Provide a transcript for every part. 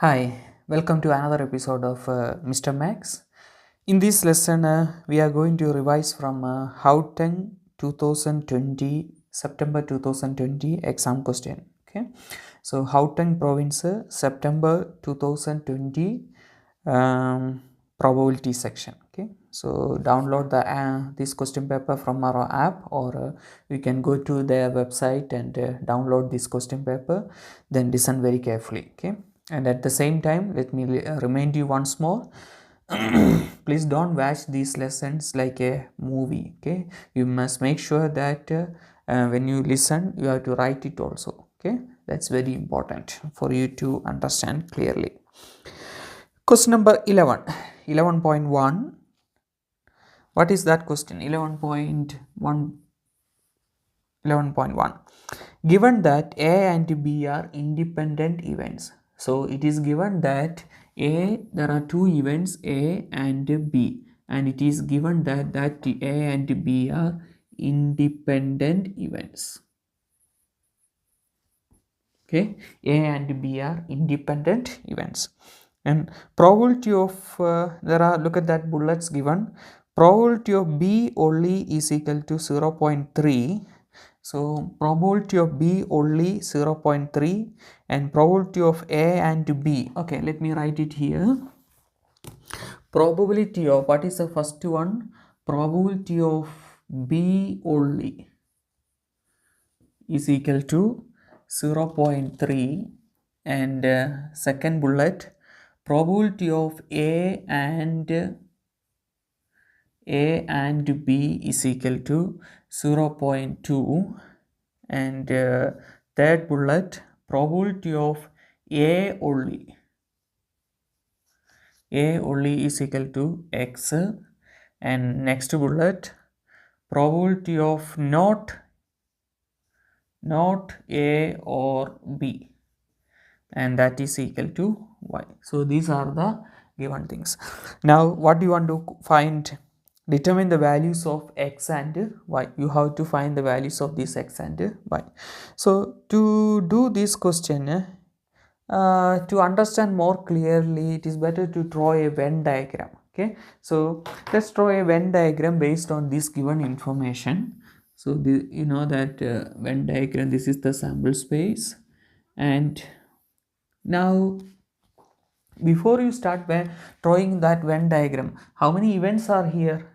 Hi, welcome to another episode of Mr. Max. In this lesson, we are going to revise from Gauteng 2020 September 2020 exam question. Okay, so Gauteng Province September 2020 probability section. Okay, so download the this question paper from our app, or you can go to their website and download this question paper. Then listen very carefully. Okay, and at the same time, let me remind you once more. Please don't watch these lessons like a movie. Okay, you must make sure that when you listen, you have to write it also. Okay, that's very important for you to understand clearly. Question number 11, 11.1. What is that question? 11.1. 11.1. Given that A and B are independent events. So it is given that there are two events A and B, and it is given that A and B are independent events. Okay, A and B are independent events, and probability of look at that bullets given. Probability of B only is equal to 0.3. So probability of B only 0.3 and probability of A and B. Okay, let me write it here. Probability of, what is the first one? Probability of B only is equal to 0.3, and second bullet, probability of A and B is equal to 0.2, and third bullet, probability of A only is equal to X, and next bullet, probability of not A or B, and that is equal to Y. So these are the given things. Now what do you want to find? Determine the values of X and Y. You have to find the values of this X and Y. So to do this question, to understand more clearly, it is better to draw a Venn diagram. Okay, so let's draw a Venn diagram based on this given information. So you know that Venn diagram, this is the sample space, and now before you start drawing that Venn diagram, how many events are here?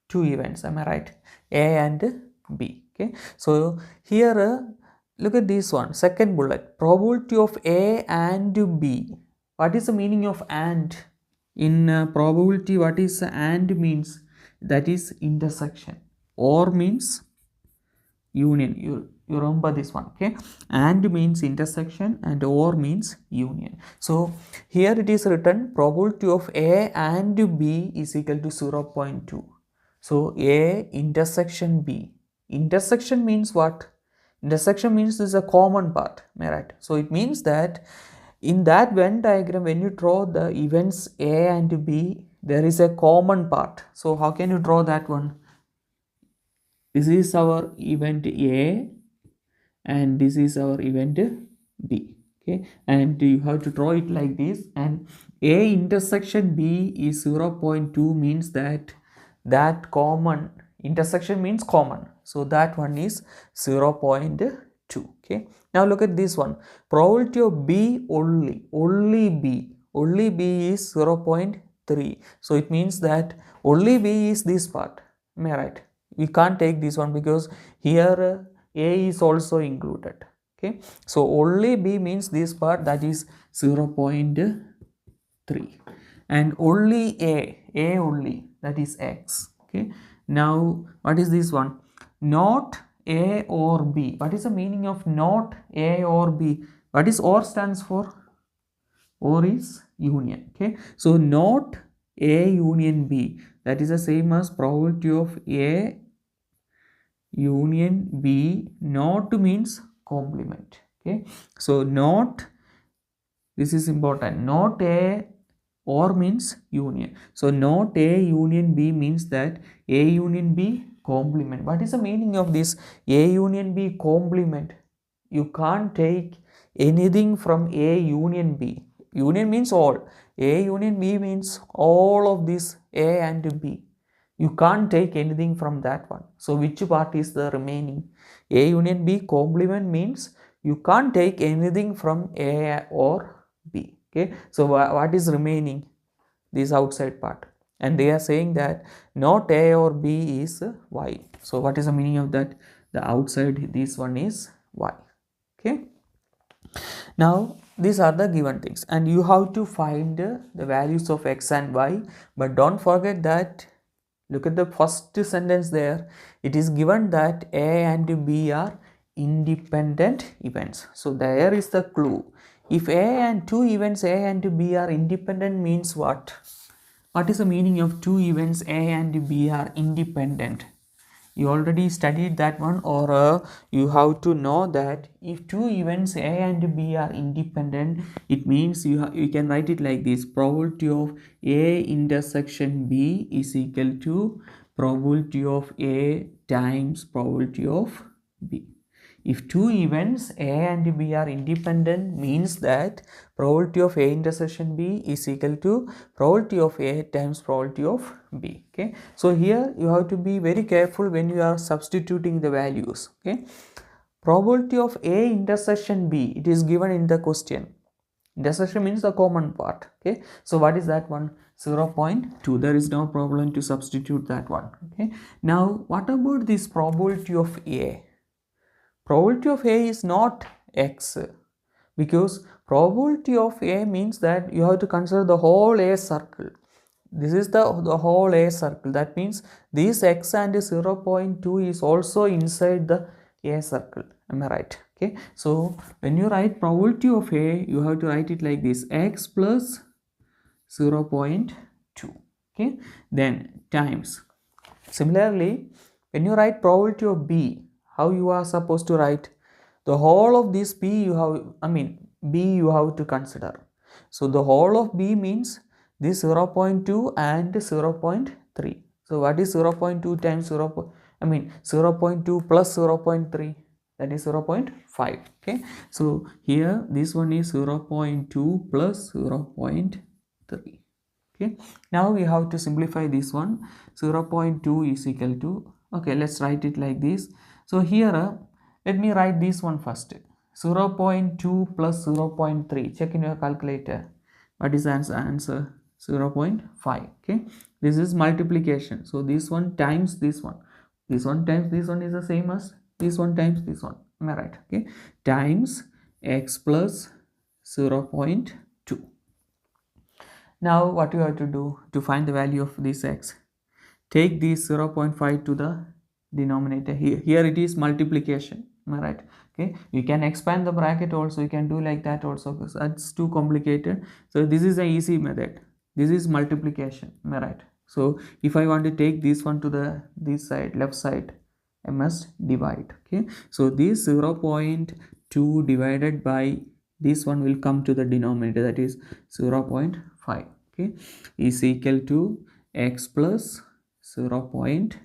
Two events, am I right? A and B. Okay, so here look at this one, second bullet, probability of A and B. What is the meaning of and? In probability, what is and means? That is intersection. Or means union. You remember this one. Okay, and means intersection and or means union. So here it is written probability of A and B is equal to 0.2. So A intersection B. Intersection means what? Intersection means this is a common part. Am I right? So it means that in that Venn diagram, when you draw the events A and B, there is a common part. So how can you draw that one? This is our event A and this is our event B. Okay, and you have to draw it like this, and A intersection B is 0.2 means that common intersection means common, so that one is 0.2. okay, now look at this one, probability of B only B is 0.3, so it means that only B is this part. Am I right? We can't take this one because here A is also included. Okay, so only B means this part, that is 0.3, and only A only, that is X. Okay, now what is this one? Not A or B. What is the meaning of not A or B? What is OR stands for? OR is union. Okay, so not A union B, that is the same as probability of A union B. Not means complement. Okay, so not, this is important, not A or means union. So not A union B means that A union B complement. What is the meaning of this A union B complement? You can't take anything from A union B. union means all. A union B means all of this A and B. You can't take anything from that one. So which part is the remaining? A union B complement means you can't take anything from A or B. Okay. So what is remaining? This outside part. And they are saying that not A or B is Y. So what is the meaning of that? The outside this one is Y. Okay. Now these are the given things and you have to find the values of X and Y, but don't forget that look at the first sentence there. It is given that A and B are independent events. So there is the clue. If A and two events A and B are independent means what? What is the meaning of two events A and B are independent? You already studied that one, or you have to know that if two events A and B are independent, it means you can write it like this: probability of A intersection B is equal to probability of A times probability of B. If two events A and B are independent means that probability of A intersection B is equal to probability of A times probability of B. Okay. So here you have to be very careful when you are substituting the values. Okay. Probability of A intersection B, it is given in the question. Intersection means the common part. Okay. So what is that one? 0.2. There is no problem to substitute that one. Okay. Now what about this probability of A? Probability of A is not X, because probability of A means that you have to consider the whole A circle. This is the whole A circle. That means this X and 0.2 is also inside the A circle. Am I right? Okay. So when you write probability of A, you have to write it like this: X plus 0.2. Okay. Then times. Similarly, when you write probability of B, how you are supposed to write? The whole of this B you have, B you have to consider. So the whole of B means this 0.2 and 0.3. So what is 0.2 times 0.2 plus 0.3? That is 0.5. Okay. So here this one is 0.2 plus 0.3. Okay. Now we have to simplify this one. 0.2 is equal to, okay, let's write it like this. So here let me write this one first. 0.2 plus 0.3. Check in your calculator. What is the answer? 0.5. Okay. This is multiplication. So this one times this one. This one times this one is the same as this one times this one. Am I right? Okay. Times X plus 0.2. Now what you have to do to find the value of this X? Take this 0.5 to the denominator. Here it is multiplication. Am I right? Okay. You can expand the bracket also. You can do like that also, because that's too complicated. So this is an easy method. This is multiplication. Am I right? So if I want to take this one to this side, left side, I must divide. Okay. So this 0.2 divided by this one will come to the denominator, that is 0.5. Okay, is equal to X plus 0.2.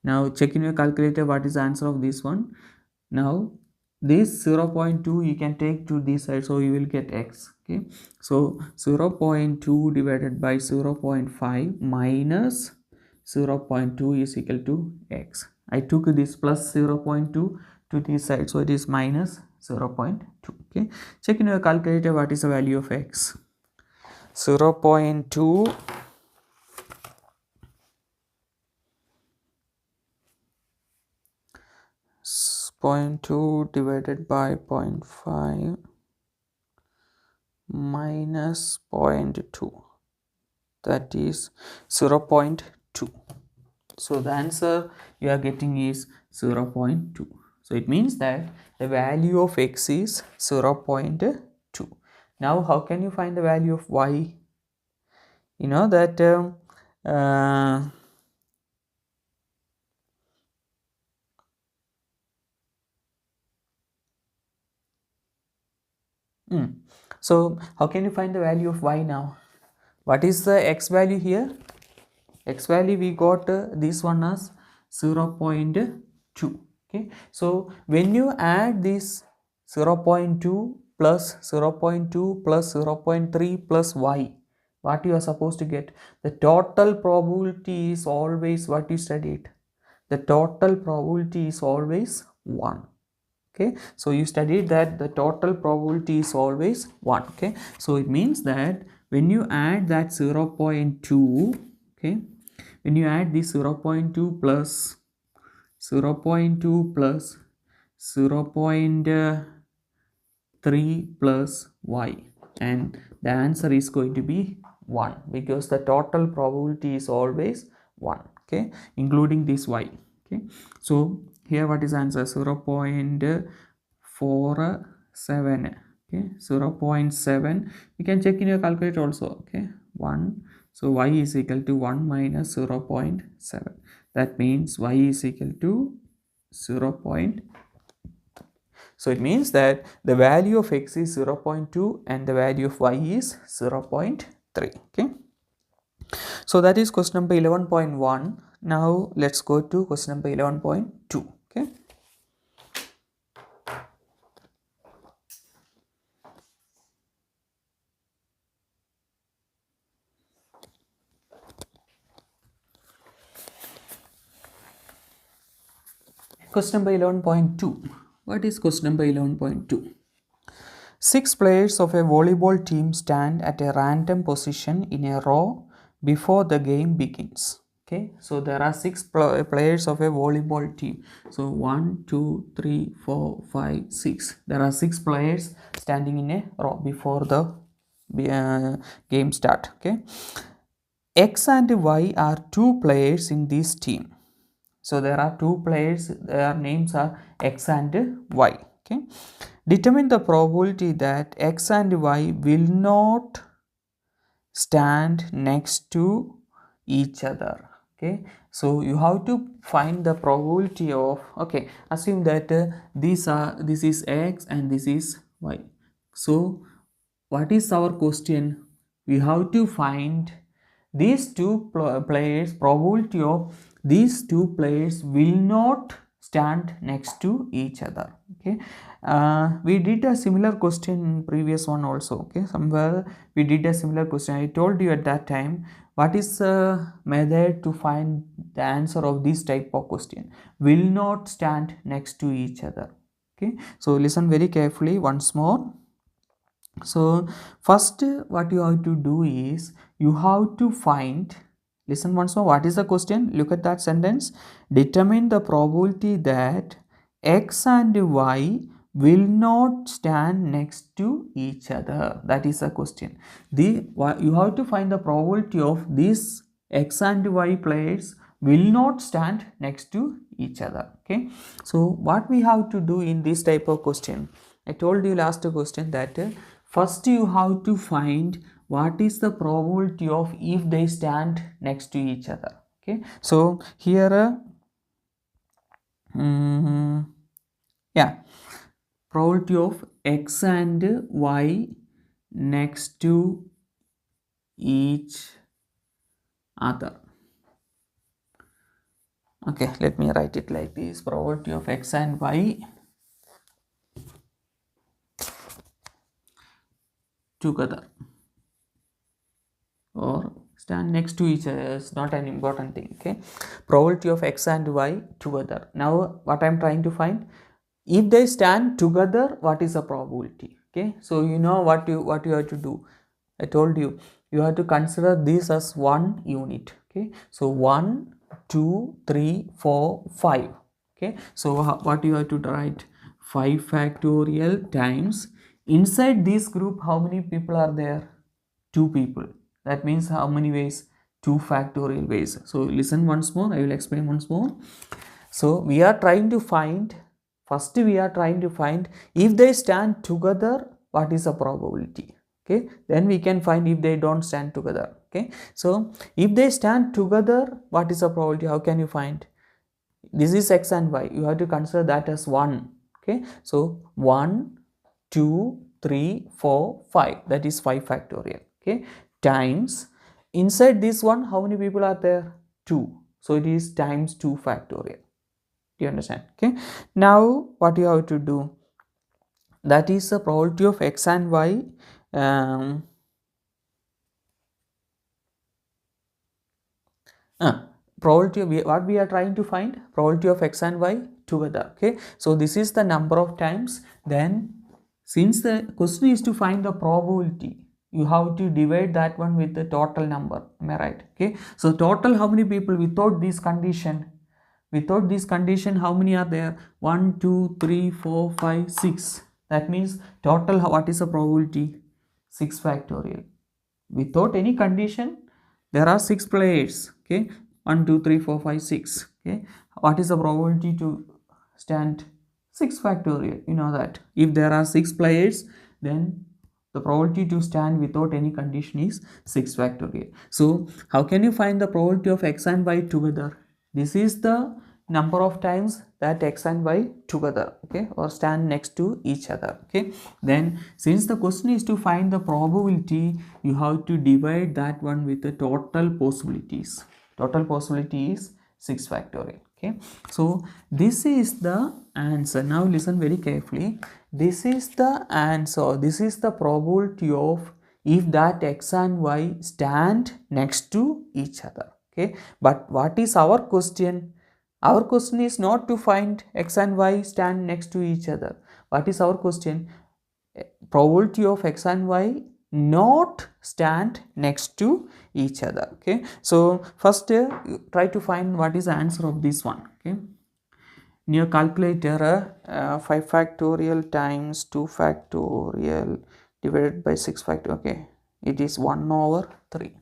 Now check in your calculator what is the answer of this one. Now this 0.2 you can take to this side, so you will get X. Okay, so 0.2 divided by 0.5 minus 0.2 is equal to X. I took this plus 0.2 to this side, so it is minus 0.2. Okay, check in your calculator what is the value of X. 0.2 0.2 divided by 0.5 minus 0.2, that is 0.2. So the answer you are getting is 0.2. So it means that the value of X is 0.2. Now how can you find the value of Y? You know that so how can you find the value of Y now? What is the X value here? X value we got this one as 0.2. Okay, so when you add this 0.2 plus 0.2 plus 0.3 plus y. What you are supposed to get? The total probability is always what you studied. The total probability is always 1. Okay, so you studied that the total probability is always 1. Okay, so it means that when you add that 0.2, okay, when you add this 0.2 plus 0.2 plus 0.3 plus y, and the answer is going to be 1 because the total probability is always 1, okay, including this y. Okay, so here what is answer? 0.47, okay, 0.7. You can check in your calculator also, okay, 1. So y is equal to 1 minus 0.7. That means y is equal to 0. So it means that the value of x is 0.2 and the value of y is 0.3. Okay. So that is question number 11.1. Now let's go to question number 11.2. Okay. Question number 11.2. What is question number 11.2? 6 players of a volleyball team stand at a random position in a row before the game begins. Okay, so there are 6 players of a volleyball team. So 1, 2, 3, 4, 5, 6. There are 6 players standing in a row before the game start. Okay, X and Y are 2 players in this team. So there are 2 players, their names are X and Y. Okay, determine the probability that X and Y will not stand next to each other. Okay, so you have to find the probability of, okay, assume that this is X and this is Y. So what is our question? We have to find these 2 players, probability of these 2 players will not stand next to each other. Okay, we did a similar question in previous one also. Okay, somewhere we did a similar question. I told you at that time what is the method to find the answer of this type of question. Will not stand next to each other. Okay, so listen very carefully once more. So first what you have to do is you have to find, listen once more, what is the question? Look at that sentence. Determine the probability that X and Y will not stand next to each other. That is the question. You have to find the probability of these X and Y players will not stand next to each other. Okay, so what we have to do in this type of question, I told you last question that first you have to find what is the probability of if they stand next to each other. Okay, so here yeah, probability of X and Y next to each other. Okay, let me write it like this. Probability of X and Y together or stand next to each other is not an important thing. Okay, probability of X and Y together. Now what I am trying to find, if they stand together, what is the probability? Okay, so you know what you have to do. I told you have to consider this as one unit. Okay, so 1, 2, 3, 4, 5. Okay, so what you have to write? 5 factorial times, inside this group how many people are there? 2 people. That means how many ways? 2 factorial ways. So listen once more, I will explain once more. So we are trying to find, first we are trying to find if they stand together, what is the probability? Okay, then we can find if they don't stand together. Okay, so if they stand together, what is the probability? How can you find? This is X and Y, you have to consider that as 1. Okay, so 1, 2, 3, 4, 5, that is 5 factorial. Okay, times, inside this one how many people are there? 2, so it is times 2 factorial. Do you understand? Okay, now what you have to do, that is the probability of x and y um, probability of what we are trying to find, probability of x and y together. Okay, so this is the number of times. Then since the question is to find the probability, you have to divide that one with the total number. Am I right? Okay, so total how many people without this condition? Without this condition, how many are there? 1 2 3 4 5 6. That means total what is the probability? 6 factorial. Without any condition, there are 6 players. Okay, 1 2 3 4 5 6. Okay, what is the probability to stand? 6 factorial. You know that if there are 6 players, then the probability to stand without any condition is 6 factorial. So how can you find the probability of x and y together? This is the number of times that x and y together, okay, or stand next to each other. Okay, then since the question is to find the probability, you have to divide that one with the total possibilities. Total possibility is 6 factorial. Okay, so this is the answer. Now listen very carefully. This is the answer. This is the probability of if that x and y stand next to each other. Okay, but what is our question? Our question is not to find x and y stand next to each other. What is our question? Probability of x and y not stand next to each other. Okay, so first try to find what is the answer of this one. Okay, in your calculator 5 factorial times 2 factorial divided by 6 factorial. Okay, it is 1 over 3.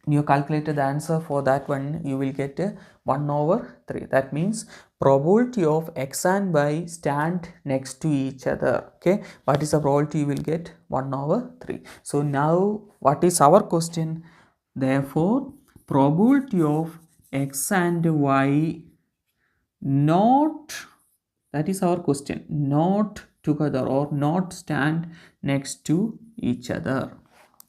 In your calculator, the answer for that one you will get 1 over 3. That means probability of x and y stand next to each other. Okay, what is the probability? You will get 1 over 3. So now what is our question? Therefore probability of x and y not, that is our question, not together or not stand next to each other.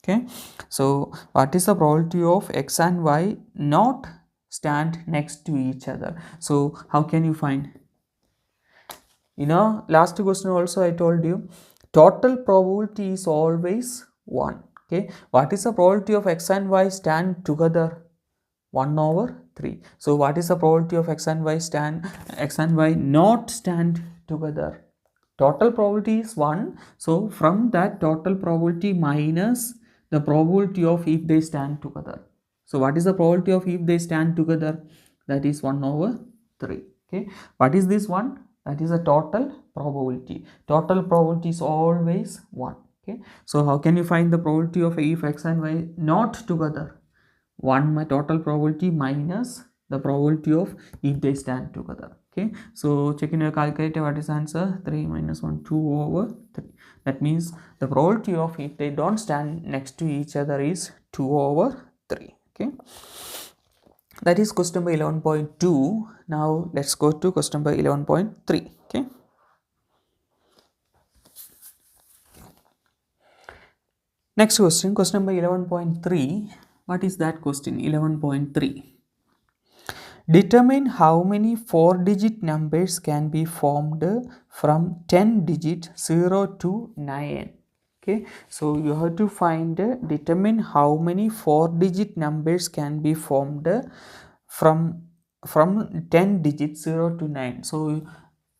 Okay, so what is the probability of x and y not stand next to each other? So how can you find? You know, last question also I told you total probability is always 1. Okay, what is the probability of x and y stand together? 1 over 3. So what is the probability of x and y not stand together? Total probability is 1. So from that total probability minus the probability of if they stand together. So what is the probability of if they stand together? That is 1 over 3. Okay, what is this one? That is a total probability. Total probability is always 1. Okay, so how can you find the probability of if x and y not together? 1 my total probability minus the probability of if they stand together. Okay, so check in your calculator, what is the answer? 3 minus 1, 2 over 3. That means the probability of if they don't stand next to each other is 2 over 3. Okay, that is question number 11.2. now let's go to question number 11.3. okay, next question number 11.3. what is that question? 11.3. Determine how many 4-digit numbers can be formed from 10 digit 0 to 9. Okay, so you have to find determine how many 4-digit numbers can be formed from 10 digits 0 to 9. So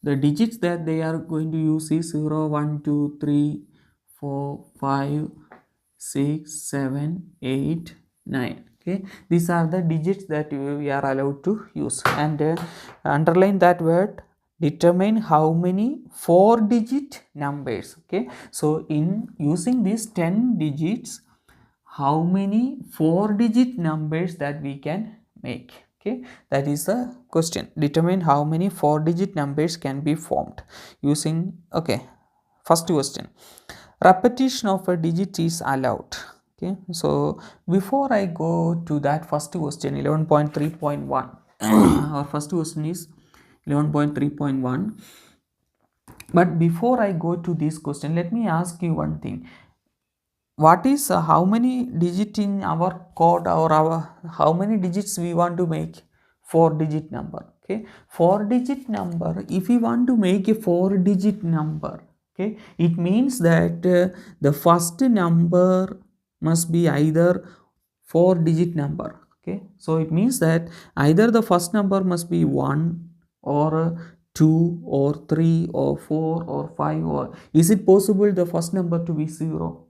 the digits that they are going to use is 0 1 2 3 4 5 6 7 8 9. Okay, these are the digits that we are allowed to use, and underline that word, determine how many 4-digit numbers. Okay, so in using these 10 digits, how many 4-digit numbers that we can make? Okay, that is the question. Determine how many 4-digit numbers can be formed using. Okay, first question, repetition of a digit is allowed. Okay, so before I go to that first question 11.3.1 our first question is 11.3.1, but before I go to this question, let me ask you one thing. What is how many digit in our code, or our how many digits we want to make? 4-digit number. Okay, 4-digit number, if you want to make a 4-digit number, okay, it means that the first number must be either 4-digit number. Okay, so it means that either the first number must be 1 or 2 or 3 or 4 or 5, or is it possible the first number to be 0?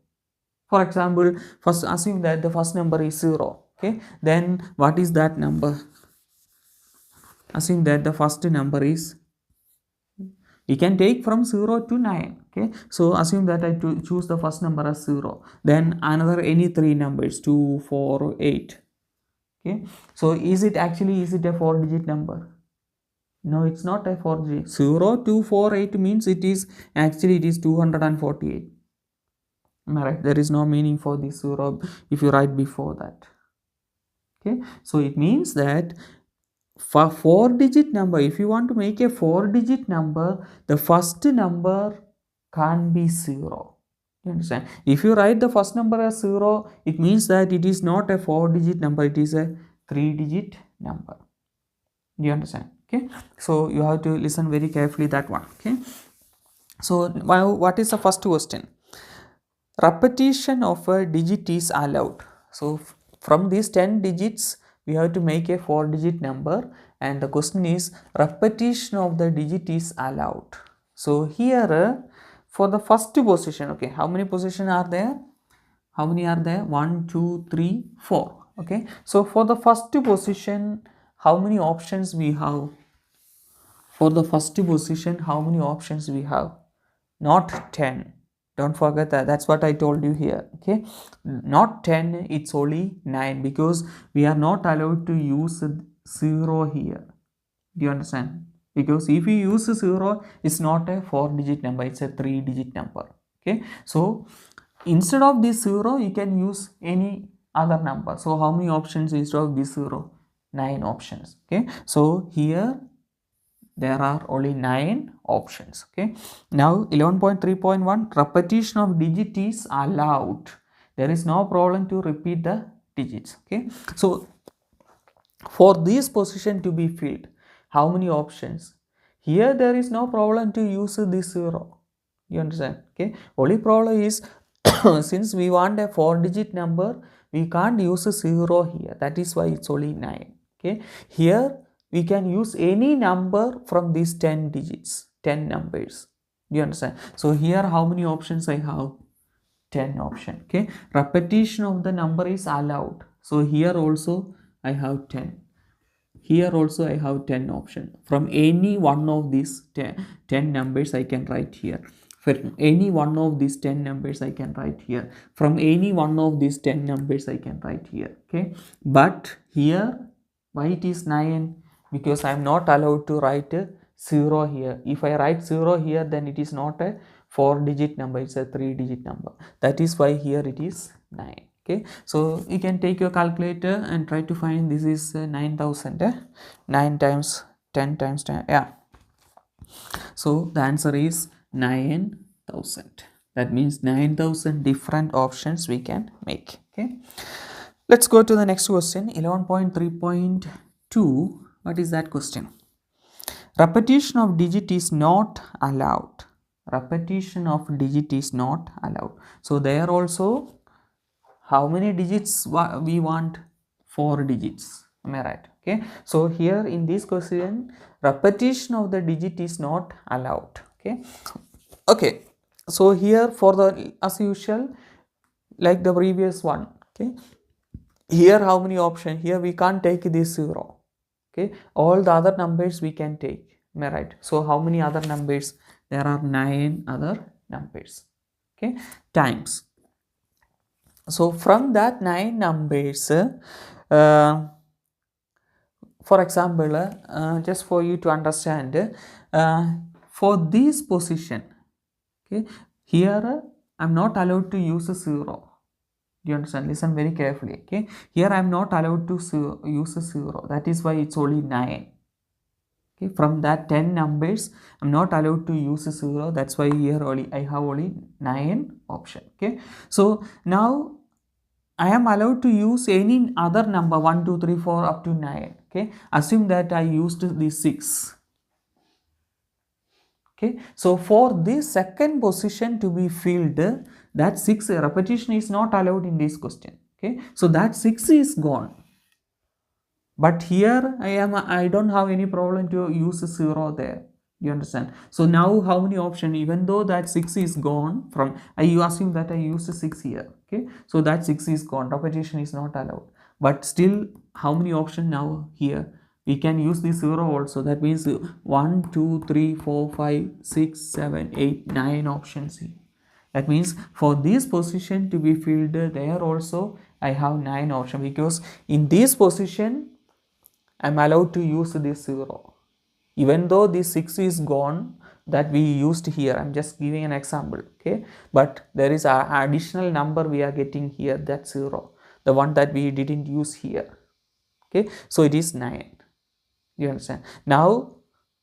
For example, first assume that the first number is 0. Okay, then what is that number? Assume that the first number is, we can take from 0 to 9. Okay, so assume that I choose the first number as 0, then another any 3 numbers, 2, 4, 8. Okay, so is it a 4-digit number? No, it's not a 4-digit. 0, 2, 4, 8 means it is 248. Am I right? There is no meaning for this 0 if you write before that. Okay, so it means that for 4-digit number, if you want to make a 4-digit number, the first number can't be 0. You understand? If you write the first number as 0, it means that it is not a 4-digit number, it is a 3-digit number. Do you understand? Okay, so you have to listen very carefully that one. Okay, so what is the first question? Repetition of a digit is allowed. So from these 10 digits, we have to make a 4-digit number, and the question is repetition of the digit is allowed. So here for the first position, okay, how many positions are there? How many are there? 1, 2, 3, 4. Okay, so for the first position, how many options we have? For the first position, how many options we have? Not 10. Don't forget that. That's what I told you here. Okay, not 10, it's only 9, because we are not allowed to use 0 here. Do you understand? Because if you use 0, it's not a 4-digit number, it's a 3-digit number. Okay, so instead of this 0, you can use any other number. So how many options instead of this 0? 9 options. Okay, so here there are only 9 options. Okay, now 11.3.1, repetition of digit is allowed. There is no problem to repeat the digits. Okay, so for this position to be filled, how many options? Here there is no problem to use this 0. You understand? Okay, only problem is since we want a 4-digit number, we can't use a 0 here. That is why it's only 9. Okay, here we can use any number from these 10 digits, 10 numbers. Do you understand? So here how many options I have? 10 option. Okay, repetition of the number is allowed. So here also I have 10. Here also I have 10 option. From any one of these 10 numbers I can write here. From any one of these 10 numbers I can write here. From any one of these 10 numbers I can write here. Okay, but here why it is 9? Because I am not allowed to write a 0 here. If I write 0 here, then it is not a 4-digit number, it's a 3-digit number. That is why here it is 9. Okay, so you can take your calculator and try to find, this is 9,000. 9 times 10 times 10, yeah. So the answer is 9,000. That means 9,000 different options we can make. Okay, let's go to the next question. 11.3.2. What is that question? Repetition of digit is not allowed. Repetition of digit is not allowed. So there also, how many digits we want? 4 digits. Am I right? Okay, so here in this question, repetition of the digit is not allowed. Okay, okay, so here for the, as usual, like the previous one. Okay, here how many options? Here we can't take this 0. Okay, all the other numbers we can take. Am I right? So how many other numbers? There are 9 other numbers. Okay, times. So from that 9 numbers, for example, just for you to understand, for this position, okay, here I am not allowed to use a 0. Do you understand? Listen very carefully. Okay, here I am not allowed to use a 0. That is why it's only 9. Okay, from that 10 numbers, I'm not allowed to use a 0. That's why here only I have only 9 option. Okay, so now I am allowed to use any other number 1, 2, 3, 4 up to 9. Okay, assume that I used the 6. Okay, so for this second position to be filled, that 6 repetition is not allowed in this question. Okay, so that 6 is gone. But here I don't have any problem to use 0 there. You understand? So now how many options? Even though that 6 is gone from, I assume that I used 6 here. Okay, so that 6 is gone. Repetition is not allowed. But still, how many options now here? We can use the 0 also. That means 1, 2, 3, 4, 5, 6, 7, 8, 9 options here. That means for this position to be filled, there also I have 9 options, because in this position I am allowed to use this 0. Even though this 6 is gone that we used here, I am just giving an example. Okay, but there is an additional number we are getting here, that 0, the one that we didn't use here. Okay, so it is 9. You understand? Now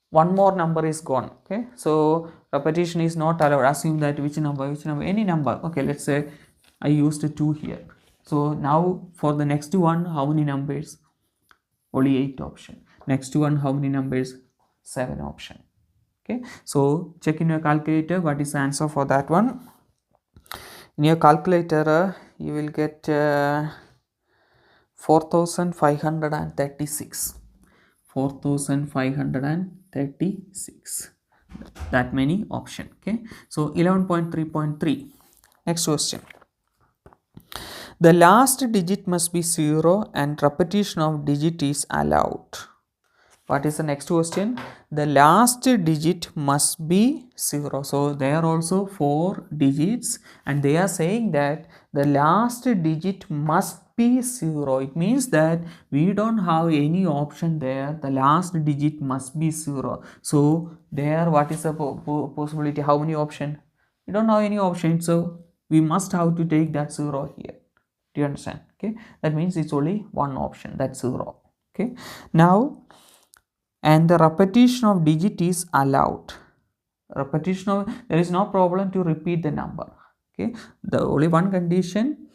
one more number is gone. Okay, so repetition is not allowed. Assume that which number, any number. Okay, let's say I used 2 here. So now for the next one, how many numbers? Only 8 option. Next one, how many numbers? 7 option. Okay, so check in your calculator what is the answer for that one. In your calculator you will get 4536. 4536, that many option. Okay, so 11.3.3. next question. The last digit must be 0 and repetition of digit is allowed. What is the next question? The last digit must be 0. So there are also 4 digits and they are saying that the last digit must be 0. It means that we don't have any option there. The last digit must be 0. So there, what is the possibility? How many options? We don't have any option. So we must have to take that 0 here. Do you understand? Okay, that means it's only one option, that's 0. Okay, now, and the repetition of digit is allowed. Repetition of, there is no problem to repeat the number. Okay, the only one condition,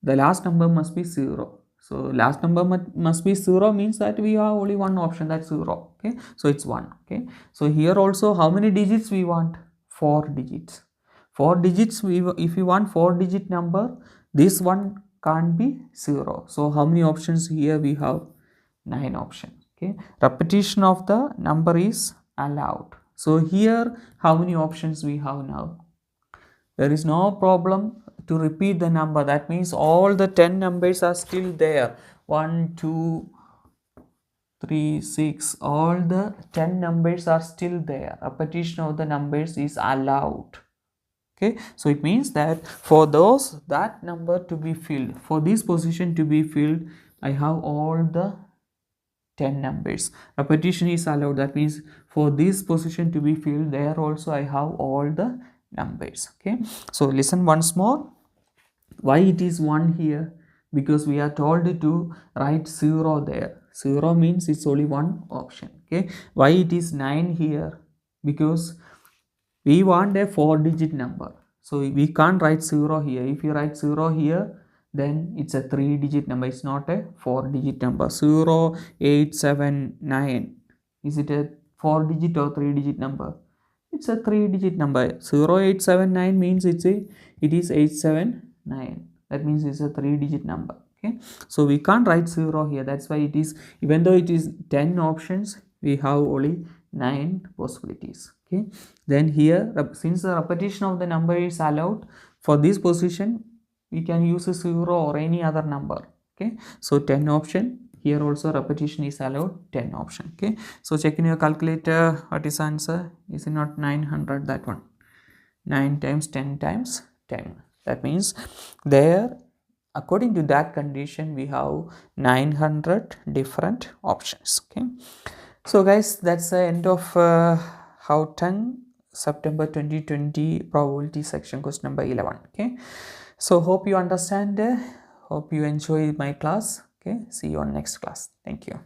the last number must be 0. So last number must be 0 means that we have only one option, that's 0. Okay, so it's 1. Okay, so here also how many digits we want? 4 digits. 4 digits, if we want 4 digit number, this one can't be 0. So how many options here we have? 9 options. Okay, repetition of the number is allowed. So here how many options we have now? There is no problem to repeat the number. That means all the 10 numbers are still there. 1, 2, 3, 6, all the 10 numbers are still there. Repetition of the numbers is allowed. Okay, so it means that for those, that number to be filled, for this position to be filled, I have all the 10 numbers. Repetition is allowed. That means for this position to be filled, there also I have all the numbers. Okay, so listen once more. Why it is 1 here? Because we are told to write 0 there. 0 means it's only one option. Okay, why it is 9 here? Because we want a 4 digit number, so we can't write 0 here. If you write 0 here, then it's a 3 digit number, it's not a 4 digit number. 0, 8, 7, 9, is it a 4 digit or 3 digit number? It's a 3 digit number. 0, 8, 7, 9 means it is 8, 7, 9. That means it's a 3 digit number. Okay, so we can't write 0 here. That's why it is, even though it is 10 options, we have only 9 possibilities. Okay, then here, since the repetition of the number is allowed, for this position we can use a 0 or any other number. Okay, so 10 option. Here also repetition is allowed, 10 option. Okay, so check in your calculator. What is answer? Is it not 900? That one. 9 times 10 times 10. That means there, according to that condition, we have 900 different options. Okay, so guys, that's the end of Gauteng September 2020 probability section question number 11. Okay, so hope you understand, hope you enjoy my class. Okay, see you on next class. Thank you.